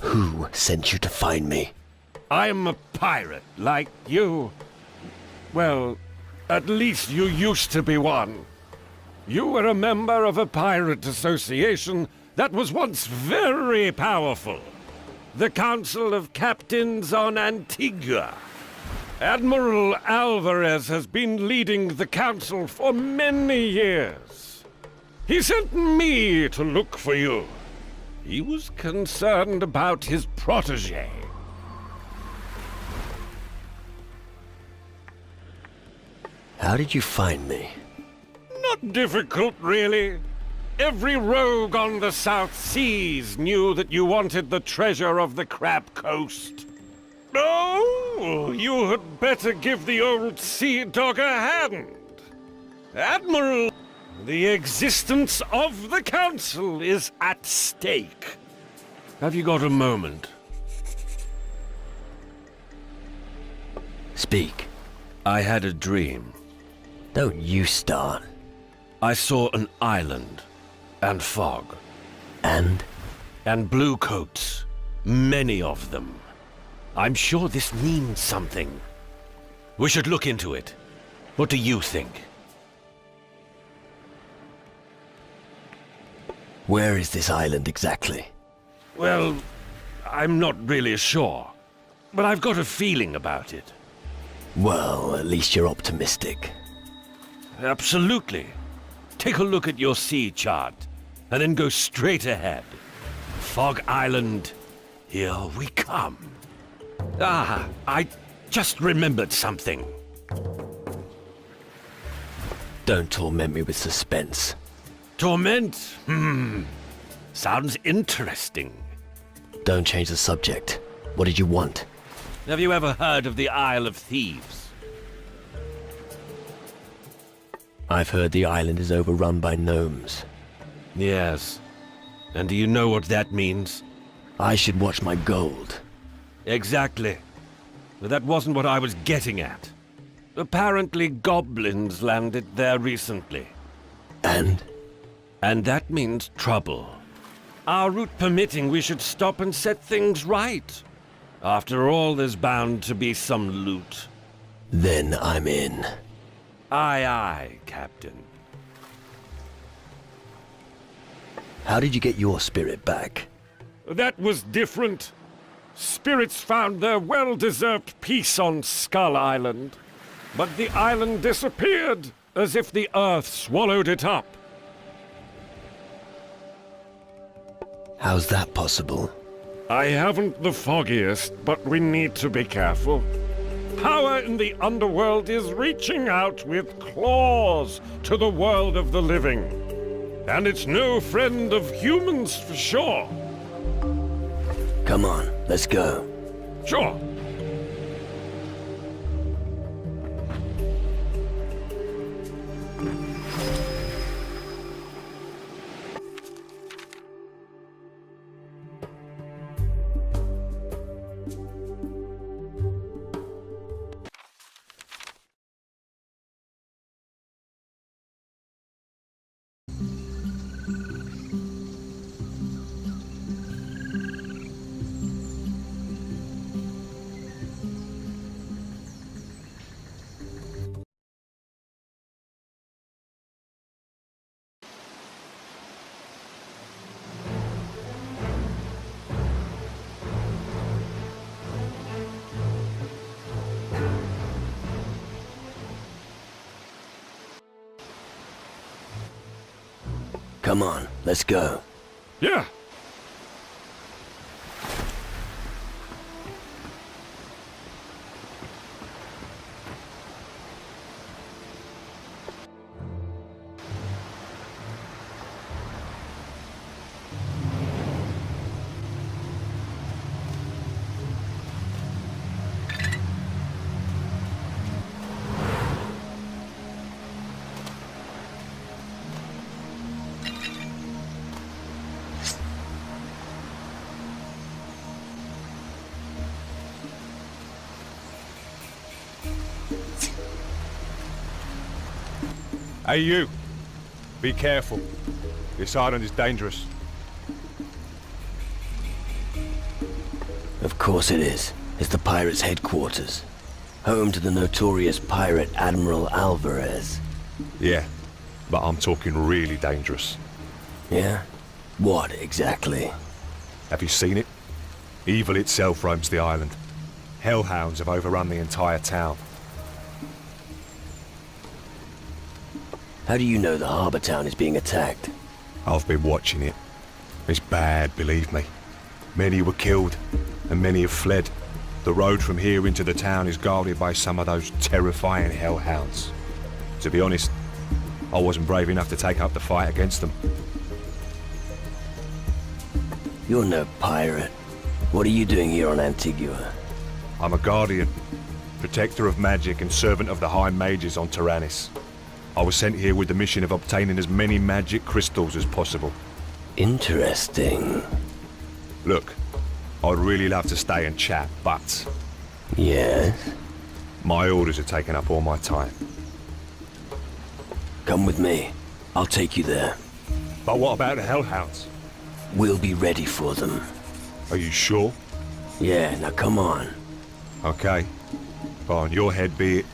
Who sent you to find me? I'm a pirate, like you. Well, at least you used to be one. You were a member of a pirate association that was once very powerful. The Council of Captains on Antigua. Admiral Alvarez has been leading the council for many years. He sent me to look for you. He was concerned about his protege. How did you find me? Not difficult, really. Every rogue on the South Seas knew that you wanted the treasure of the Crab Coast. Oh, you had better give the old sea dog a hand. Admiral, the existence of the Council is at stake. Have you got a moment? Speak. I had a dream. Don't you start. I saw an island, and fog, And? and blue coats. Many of them. I'm sure this means something. We should look into it. What do you think? Where is this island exactly? Well, I'm not really sure, but I've got a feeling about it. Well, at least you're optimistic. Absolutely. Take a look at your sea chart, and then go straight ahead. Fog Island, here we come. Ah, I just remembered something. Don't torment me with suspense. Torment? Sounds interesting. Don't change the subject. What did you want? Have you ever heard of the Isle of Thieves? I've heard the island is overrun by gnomes. Yes. And do you know what that means? I should watch my gold. Exactly. But that wasn't what I was getting at. Apparently goblins landed there recently. And? And that means trouble. Our route permitting, we should stop and set things right. After all, there's bound to be some loot. Then I'm in. Aye, aye, Captain. How did you get your spirit back? That was different. Spirits found their well-deserved peace on Skull Island. But the island disappeared, as if the earth swallowed it up. How's that possible? I haven't the foggiest, but we need to be careful. Power in the underworld is reaching out with claws to the world of the living. And it's no friend of humans for sure. Come on, let's go. Sure. Come on, let's go. Yeah. Hey you, be careful. This island is dangerous. Of course it is. It's the pirates' headquarters. Home to the notorious pirate Admiral Alvarez. Yeah, but I'm talking really dangerous. Yeah? What exactly? Have you seen it? Evil itself roams the island. Hellhounds have overrun the entire town. How do you know the harbor town is being attacked? I've been watching it. It's bad, believe me. Many were killed, and many have fled. The road from here into the town is guarded by some of those terrifying hellhounds. To be honest, I wasn't brave enough to take up the fight against them. You're no pirate. What are you doing here on Antigua? I'm a guardian, protector of magic and servant of the High Mages on Tyrannus. I was sent here with the mission of obtaining as many magic crystals as possible. Interesting. Look, I'd really love to stay and chat, but Yes? my orders are taking up all my time. Come with me. I'll take you there. But what about the hellhounds? We'll be ready for them. Are you sure? Yeah, now come on. Okay. On your head be it.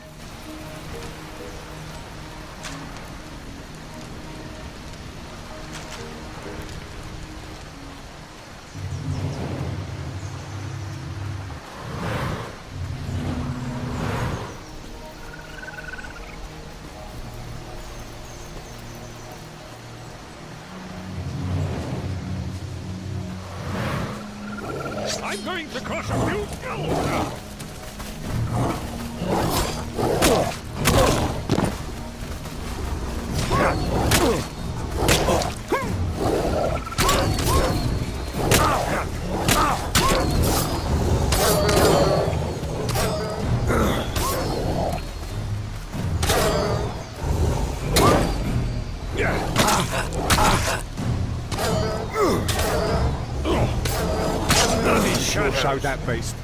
I'm going to crush a few skulls now. Sure show that beast.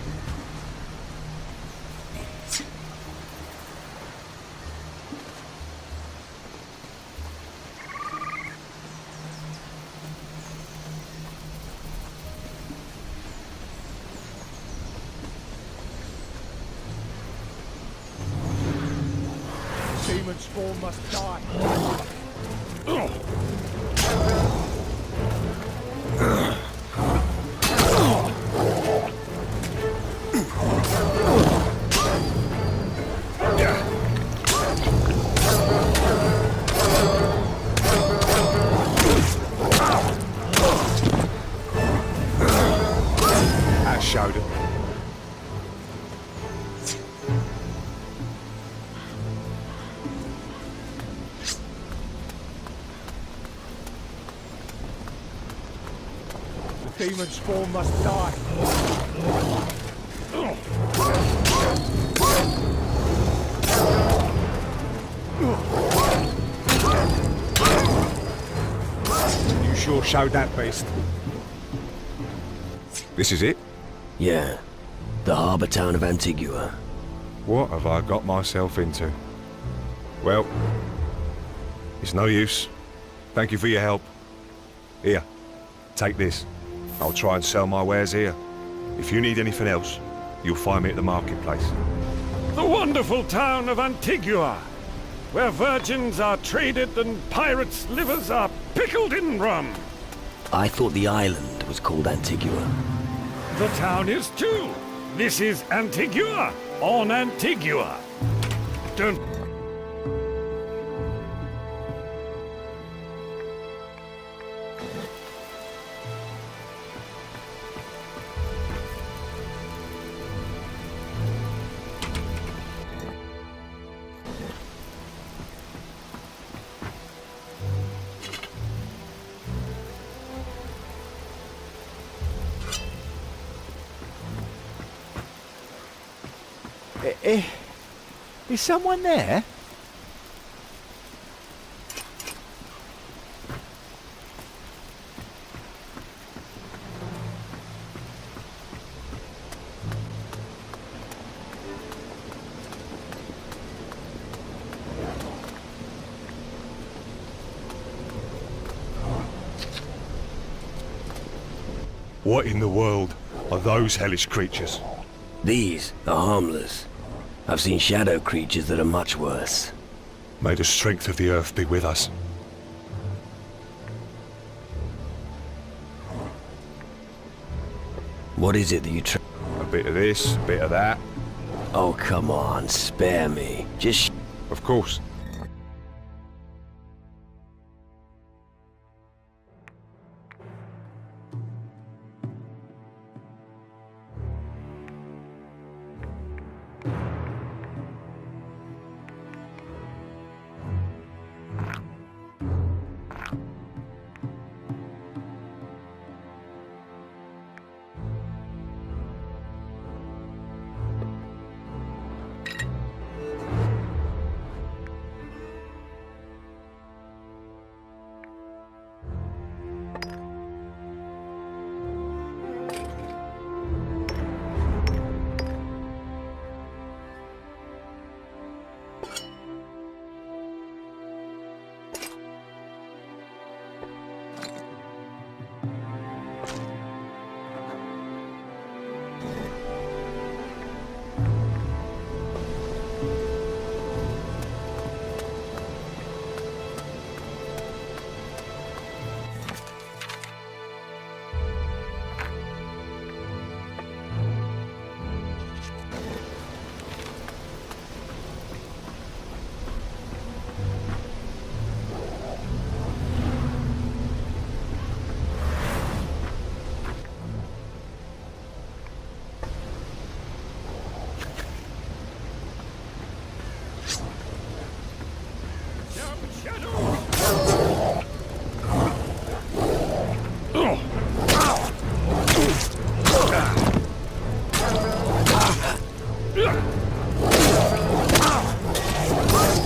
Demon spawn must die. That showed him. The demon spawn must die. You sure showed that beast. This is it? Yeah. The harbor town of Antigua. What have I got myself into? Well, it's no use. Thank you for your help. Here, take this. I'll try and sell my wares here. If you need anything else, you'll find me at the marketplace. The wonderful town of Antigua, where virgins are traded and pirates' livers are pickled in rum. I thought the island was called Antigua. The town is too. This is Antigua, on Antigua. Don't... Is someone there? What in the world? are those hellish creatures. These are harmless. I've seen shadow creatures that are much worse. May the strength of the earth be with us. What is it that you A bit of this, a bit of that. Oh, come on, spare me. Just Of course.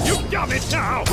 You got it now!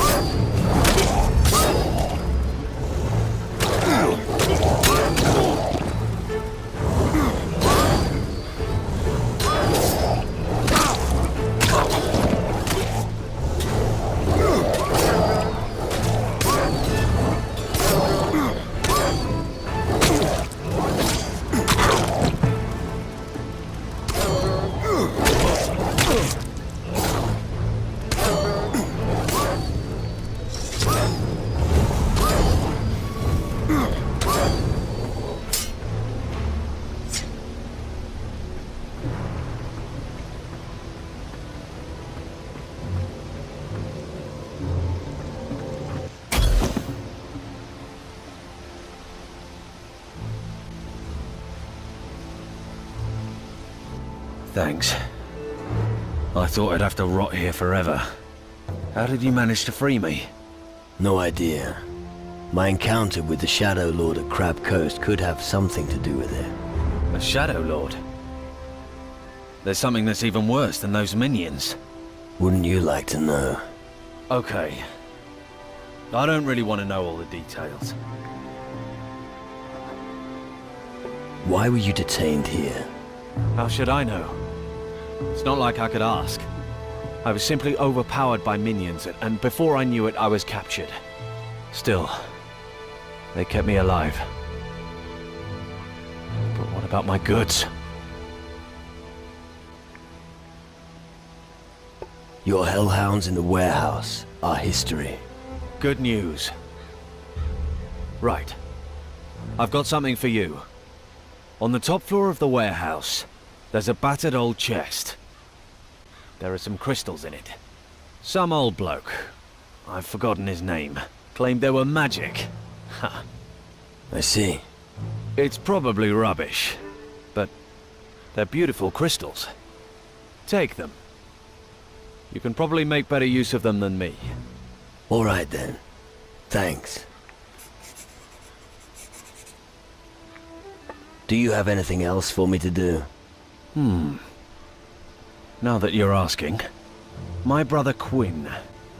Thanks. I thought I'd have to rot here forever. How did you manage to free me? No idea. My encounter with the Shadow Lord at Crab Coast could have something to do with it. A Shadow Lord? There's something that's even worse than those minions. Wouldn't you like to know? Okay. I don't really want to know all the details. Why were you detained here? How should I know? It's not like I could ask. I was simply overpowered by minions, and before I knew it, I was captured. Still, they kept me alive. But what about my goods? Your hellhounds in the warehouse are history. Good news. Right. I've got something for you. On the top floor of the warehouse, there's a battered old chest. There are some crystals in it. Some old bloke, I've forgotten his name, claimed they were magic. Ha. I see. It's probably rubbish, but they're beautiful crystals. Take them. You can probably make better use of them than me. All right then. Thanks. Do you have anything else for me to do? Now that you're asking, my brother Quinn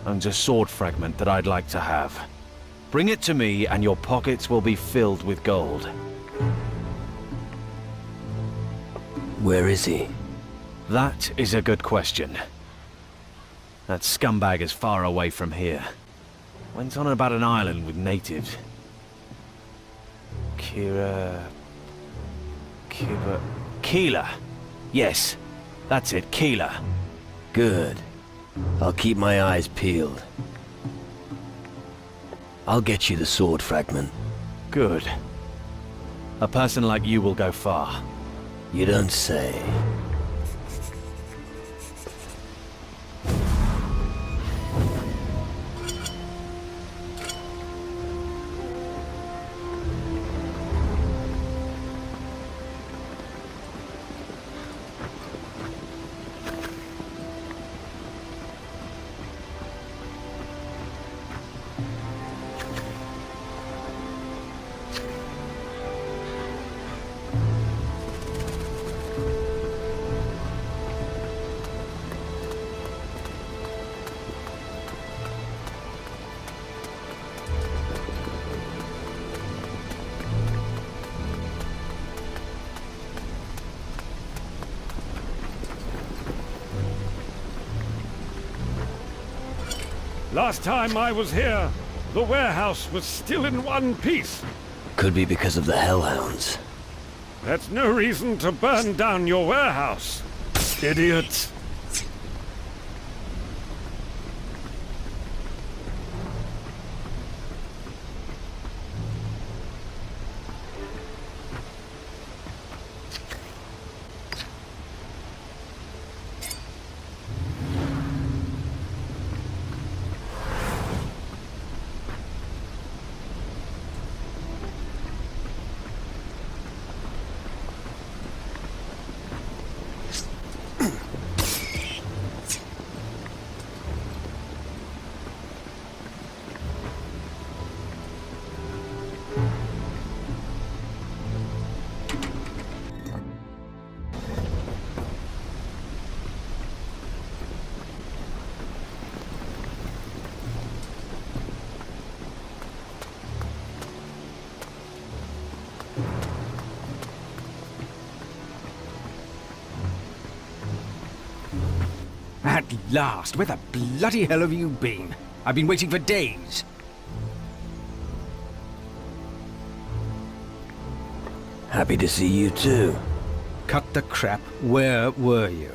owns a sword fragment that I'd like to have. Bring it to me and your pockets will be filled with gold. Where is he? That is a good question. That scumbag is far away from here. Went on about an island with natives. Keeler. Yes, that's it, Keeler. Good. I'll keep my eyes peeled. I'll get you the sword fragment. Good. A person like you will go far. You don't say. Last time I was here, the warehouse was still in one piece. Could be because of the hellhounds. That's no reason to burn down your warehouse, idiot. At last! Where the bloody hell have you been? I've been waiting for days. Happy to see you too. Cut the crap. Where were you?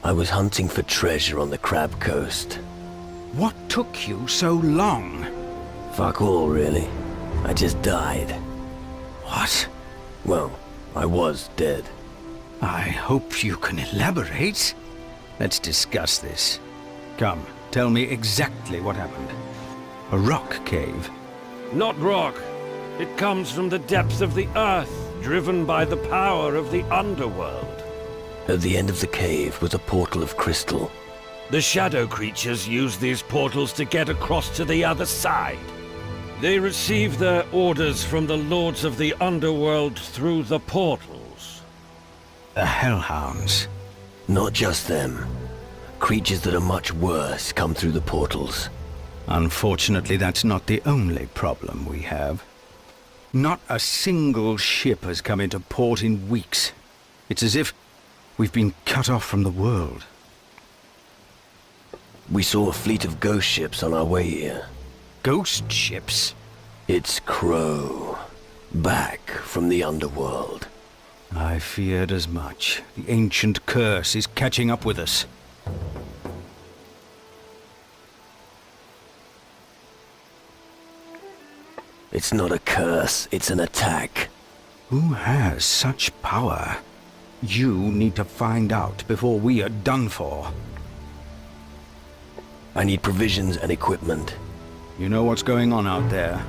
I was hunting for treasure on the Crab Coast. What took you so long? Fuck all, really. I just died. What? Well, I was dead. I hope you can elaborate. Let's discuss this. Come, tell me exactly what happened. A rock cave? Not rock. It comes from the depths of the earth, driven by the power of the underworld. At the end of the cave was a portal of crystal. The shadow creatures use these portals to get across to the other side. They receive their orders from the lords of the underworld through the portals. The Hellhounds. Not just them. Creatures that are much worse come through the portals. Unfortunately, that's not the only problem we have. Not a single ship has come into port in weeks. It's as if we've been cut off from the world. We saw a fleet of ghost ships on our way here. Ghost ships? It's Crow. Back from the underworld. I feared as much. The ancient curse is catching up with us. It's not a curse, it's an attack. Who has such power? You need to find out before we are done for. I need provisions and equipment. You know what's going on out there.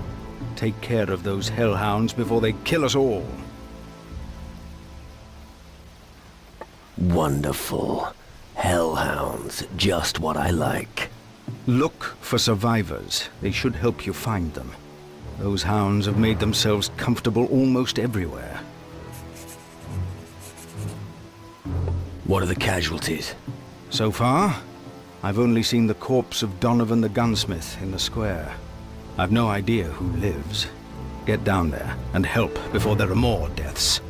Take care of those hellhounds before they kill us all. Wonderful. Hellhounds, just what I like. Look for survivors. They should help you find them. Those hounds have made themselves comfortable almost everywhere. What are the casualties? So far, I've only seen the corpse of Donovan the gunsmith in the square. I've no idea who lives. Get down there and help before there are more deaths.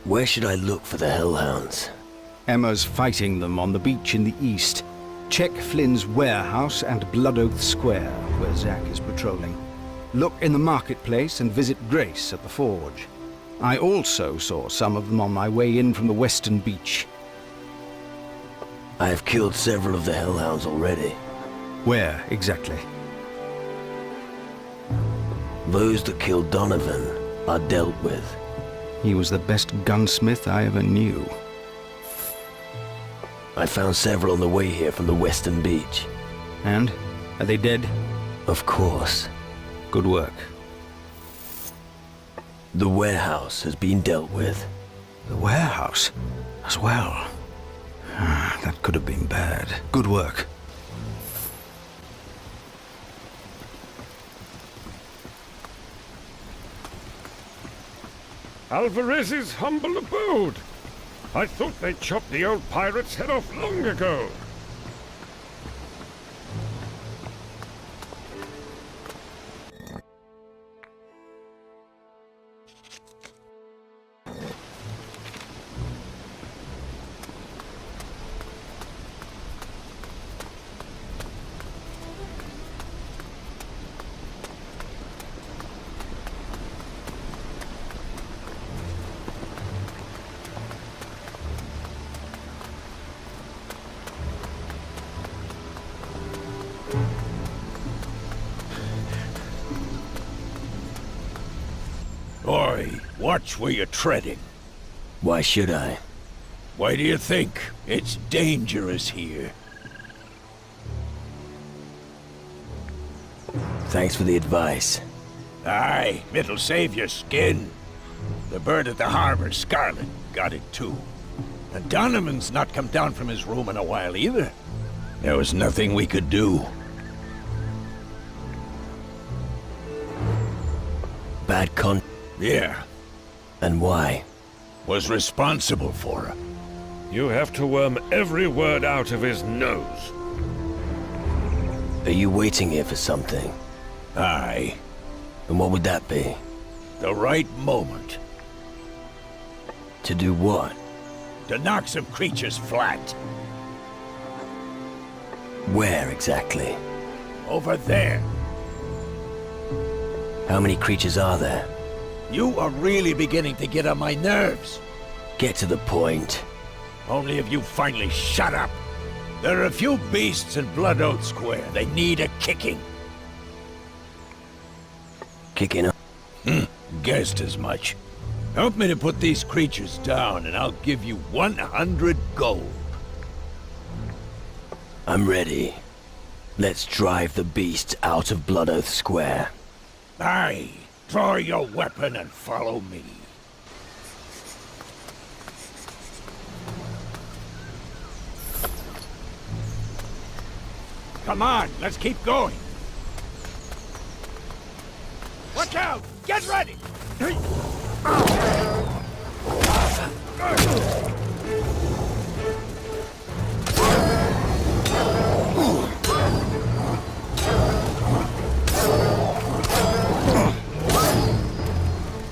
Where should I look for the hellhounds? Emma's fighting them on the beach in the east. Check Flynn's warehouse and Blood Oath Square, where Zack is patrolling. Look in the marketplace and visit Grace at the forge. I also saw some of them on my way in from the western beach. I have killed several of the hellhounds already. Where, exactly? Those that killed Donovan are dealt with. He was the best gunsmith I ever knew. I found several on the way here from the western beach. And? Are they dead? Of course. Good work. The warehouse has been dealt with. The warehouse? As well. That could have been bad. Good work. Alvarez's humble abode. I thought they chopped the old pirate's head off long ago. Oi, watch where you're treading. Why should I? Why do you think? It's dangerous here. Thanks for the advice. Aye, it'll save your skin. The bird at the harbor, Scarlet, got it too. And Donovan's not come down from his room in a while either. There was nothing we could do. Bad con... Yeah, And why? was responsible for it. You have to worm every word out of his nose. Are you waiting here for something? Aye, And what would that be? the right moment To do what? to knock some creatures flat. Where exactly? Over there. How many creatures are there? You are really beginning to get on my nerves. Get to the point. Only if you finally shut up. There are a few beasts in Blood Oath Square. They need a kicking. Kicking up. Guessed as much. Help me to put these creatures down, and I'll give you 100 gold. I'm ready. Let's drive the beasts out of Blood Oath Square. Aye, draw your weapon and follow me. Come on, let's keep going. Watch out! Get ready!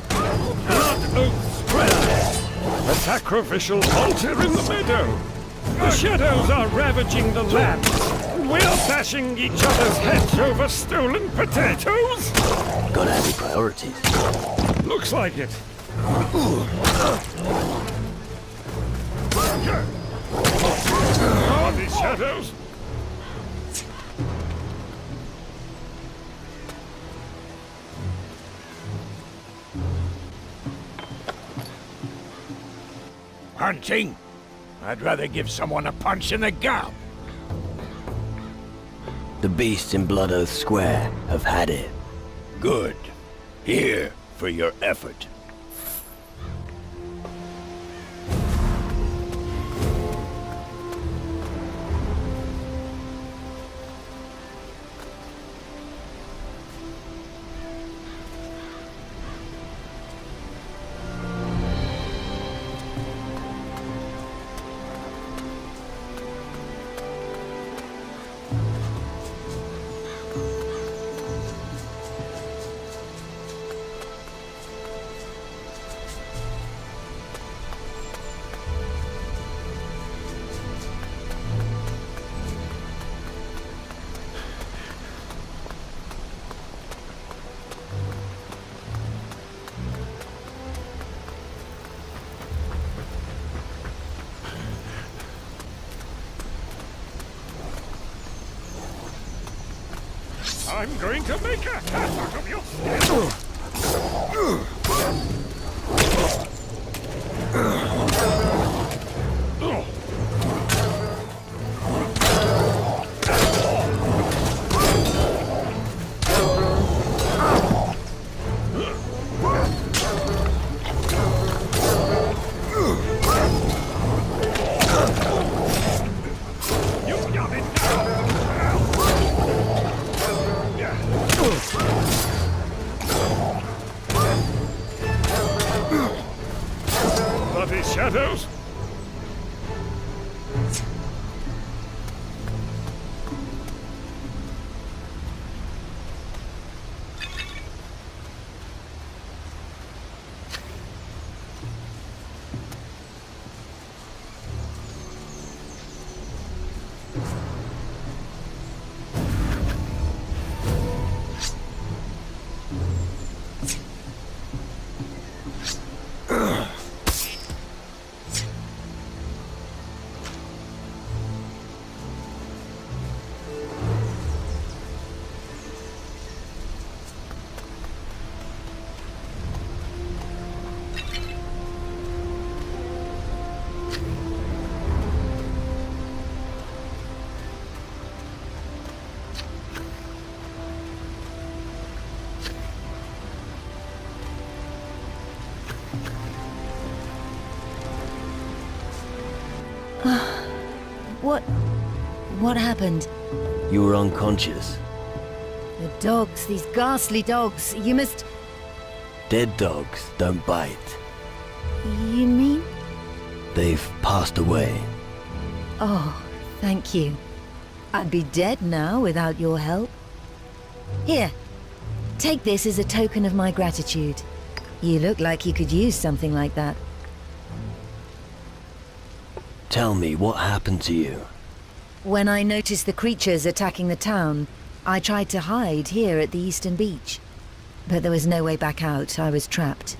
Blood Oath Square! A sacrificial altar in the meadow! The shadows are ravaging the land! We're bashing each other's heads over stolen potatoes? Gotta have your priorities. Looks like it. Are these shadows? Hunting? I'd rather give someone a punch in the gob. The beasts in Blood Oath Square have had it. Good. Here for your effort. I'm going to make a hat out of your skin! Bloody shadows! What happened? You were unconscious. The dogs, these ghastly dogs. You must... Dead dogs don't bite. You mean? They've passed away. Oh, thank you. I'd be dead now without your help. Here, take this as a token of my gratitude. You look like you could use something like that. Tell me, what happened to you? When I noticed the creatures attacking the town, I tried to hide here at the eastern beach. But there was no way back out. I was trapped.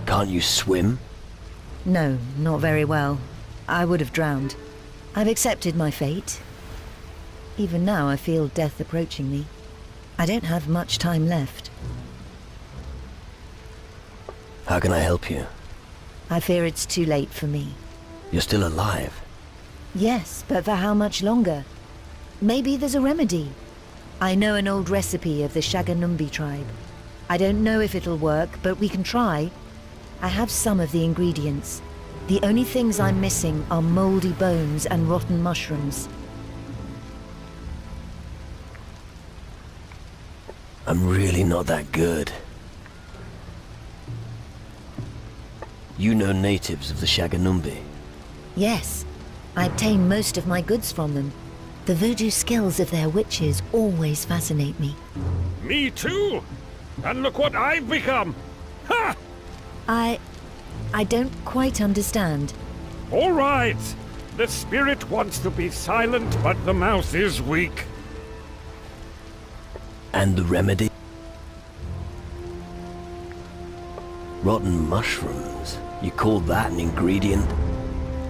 Can't you swim? No, not very well. I would have drowned. I've accepted my fate. Even now I feel death approaching me. I don't have much time left. How can I help you? I fear it's too late for me. You're still alive. Yes, but for how much longer? Maybe there's a remedy. I know an old recipe of the Shaganumbi tribe. I don't know if it'll work, but we can try. I have some of the ingredients. The only things I'm missing are moldy bones and rotten mushrooms. I'm really not that good. You know natives of the Shaganumbi? Yes, I obtain most of my goods from them. The voodoo skills of their witches always fascinate me. Me too! And look what I've become! Ha! I don't quite understand. All right! The spirit wants to be silent, but the mouth is weak. And the remedy? Rotten mushrooms. You call that an ingredient?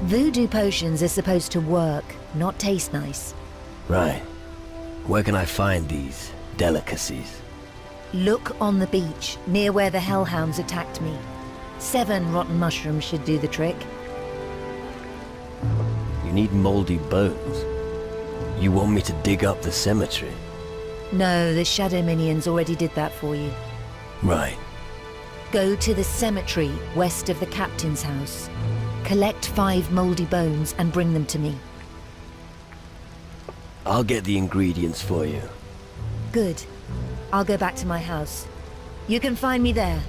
Voodoo potions are supposed to work, not taste nice. Right. Where can I find these delicacies? Look on the beach, near where the hellhounds attacked me. 7 rotten mushrooms should do the trick. You need moldy bones. You want me to dig up the cemetery? No, the shadow minions already did that for you. Right. Go to the cemetery west of the captain's house. Collect 5 moldy bones and bring them to me. I'll get the ingredients for you. Good. I'll go back to my house. You can find me there.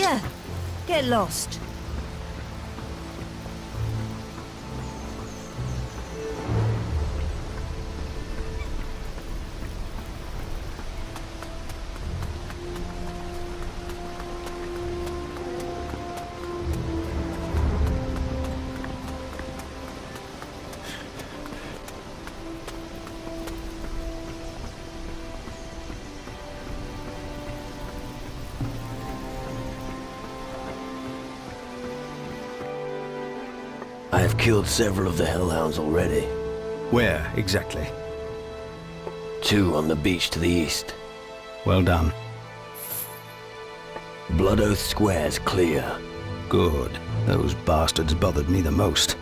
Yeah, get lost. I have killed several of the hellhounds already. Where, exactly? 2 on the beach to the east. Well done. Blood Oath Square's clear. Good. Those bastards bothered me the most.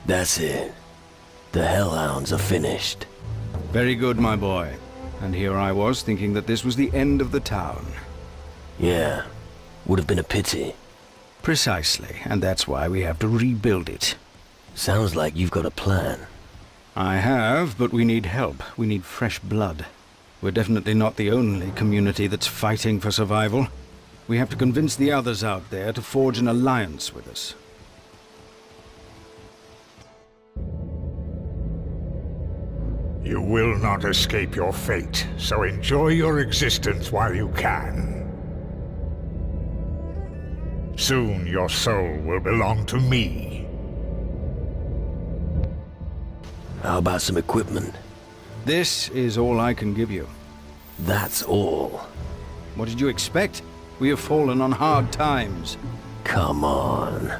That's it. The hellhounds are finished. Very good, my boy. And here I was thinking that this was the end of the town. Yeah, would have been a pity. Precisely, and that's why we have to rebuild it. Sounds like you've got a plan. I have, but we need help. We need fresh blood. We're definitely not the only community that's fighting for survival. We have to convince the others out there to forge an alliance with us. You will not escape your fate, so enjoy your existence while you can. Soon your soul will belong to me. How about some equipment? This is all I can give you. That's all. What did you expect? We have fallen on hard times. Come on.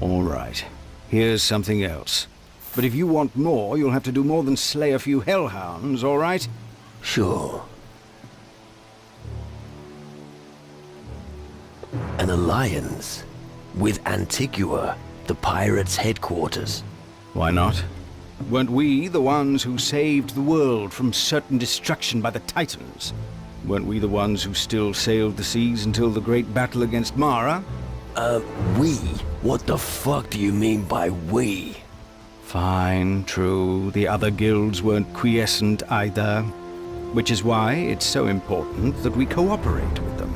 All right. Here's something else. But if you want more, you'll have to do more than slay a few hellhounds, all right? Sure. An alliance with Antigua, the pirates' headquarters. Why not? Weren't we the ones who saved the world from certain destruction by the Titans? Weren't we the ones who still sailed the seas until the great battle against Mara? We? What the fuck do you mean by we? Fine, true. The other guilds weren't quiescent either. Which is why it's so important that we cooperate with them.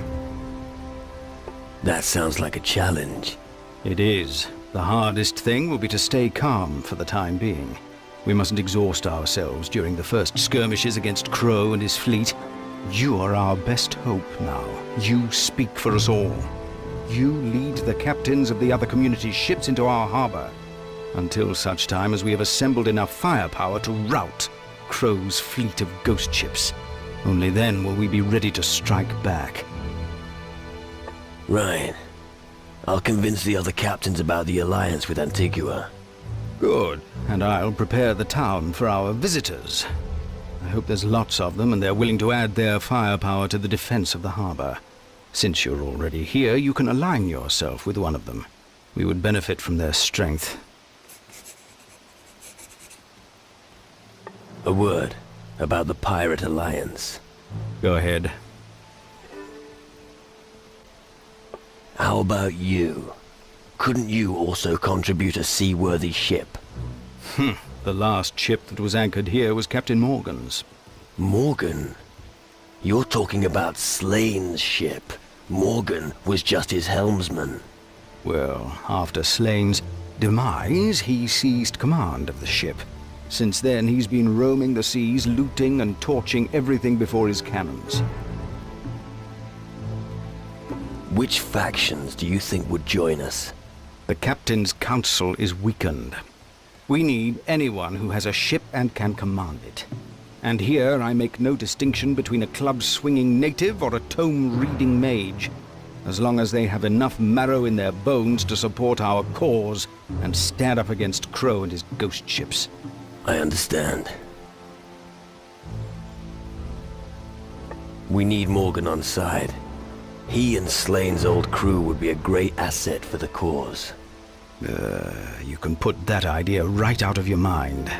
That sounds like a challenge. It is. The hardest thing will be to stay calm for the time being. We mustn't exhaust ourselves during the first skirmishes against Crow and his fleet. You are our best hope now. You speak for us all. You lead the captains of the other community's ships into our harbor, until such time as we have assembled enough firepower to rout Crow's fleet of ghost ships. Only then will we be ready to strike back. Right. I'll convince the other captains about the alliance with Antigua. Good. And I'll prepare the town for our visitors. I hope there's lots of them and they're willing to add their firepower to the defense of the harbor. Since you're already here, you can align yourself with one of them. We would benefit from their strength. A word about the pirate alliance. Go ahead. How about you? Couldn't you also contribute a seaworthy ship? The last ship that was anchored here was Captain Morgan's. Morgan? You're talking about Slane's ship. Morgan was just his helmsman. Well, after Slane's demise, he seized command of the ship. Since then, he's been roaming the seas, looting and torching everything before his cannons. Which factions do you think would join us? The Captain's Council is weakened. We need anyone who has a ship and can command it. And here I make no distinction between a club-swinging native or a tome-reading mage, as long as they have enough marrow in their bones to support our cause and stand up against Crow and his ghost ships. I understand. We need Morgan on side. He and Slane's old crew would be a great asset for the cause. You can put that idea right out of your mind.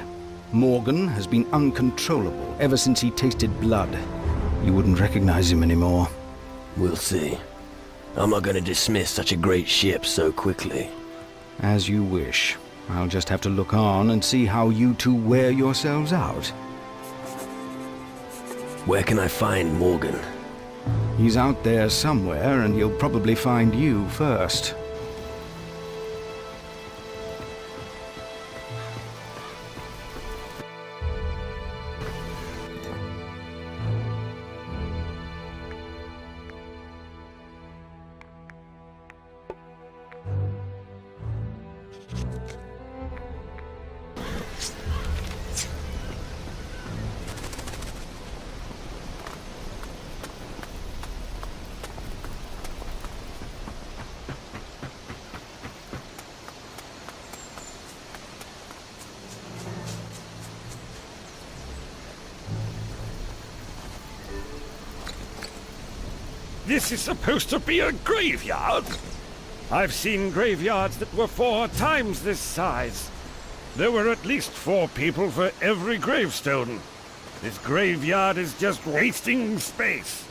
Morgan has been uncontrollable ever since he tasted blood. You wouldn't recognize him anymore. We'll see. I'm not going to dismiss such a great ship so quickly. As you wish. I'll just have to look on and see how you two wear yourselves out. Where can I find Morgan? He's out there somewhere, and he'll probably find you first. This is supposed to be a graveyard? I've seen graveyards that were 4 times this size. There were at least 4 people for every gravestone. This graveyard is just wasting space.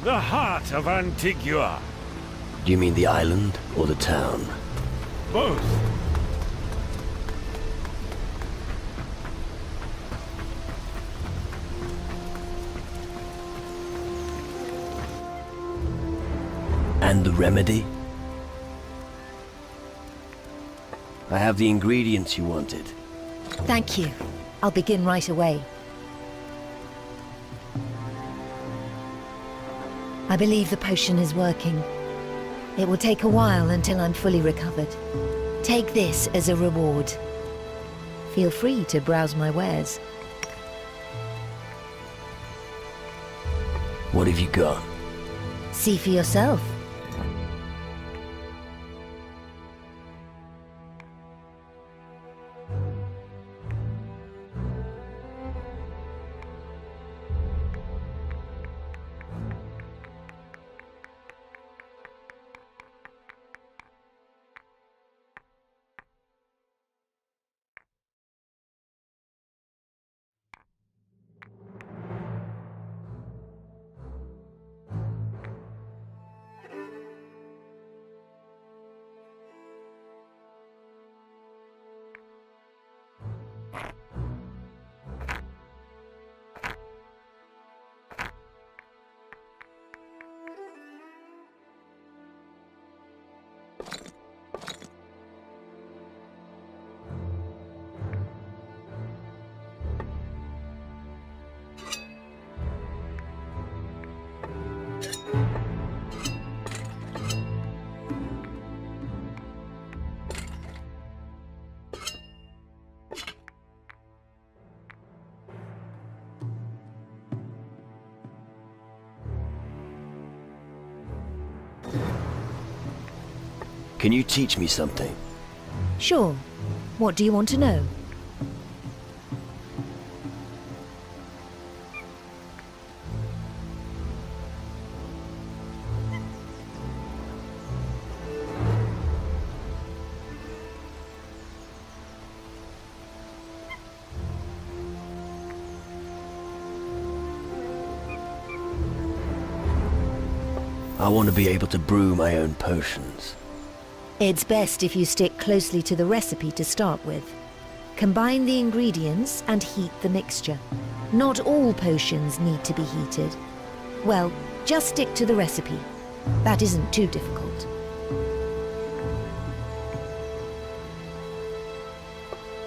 The heart of Antigua. Do you mean the island or the town? Both. And the remedy? I have the ingredients you wanted. Thank you. I'll begin right away. I believe the potion is working. It will take a while until I'm fully recovered. Take this as a reward. Feel free to browse my wares. What have you got? See for yourself. Can you teach me something? Sure. What do you want to know? I want to be able to brew my own potions. It's best if you stick closely to the recipe to start with. Combine the ingredients and heat the mixture. Not all potions need to be heated. Well, just stick to the recipe. That isn't too difficult.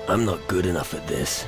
I'm not good enough at this.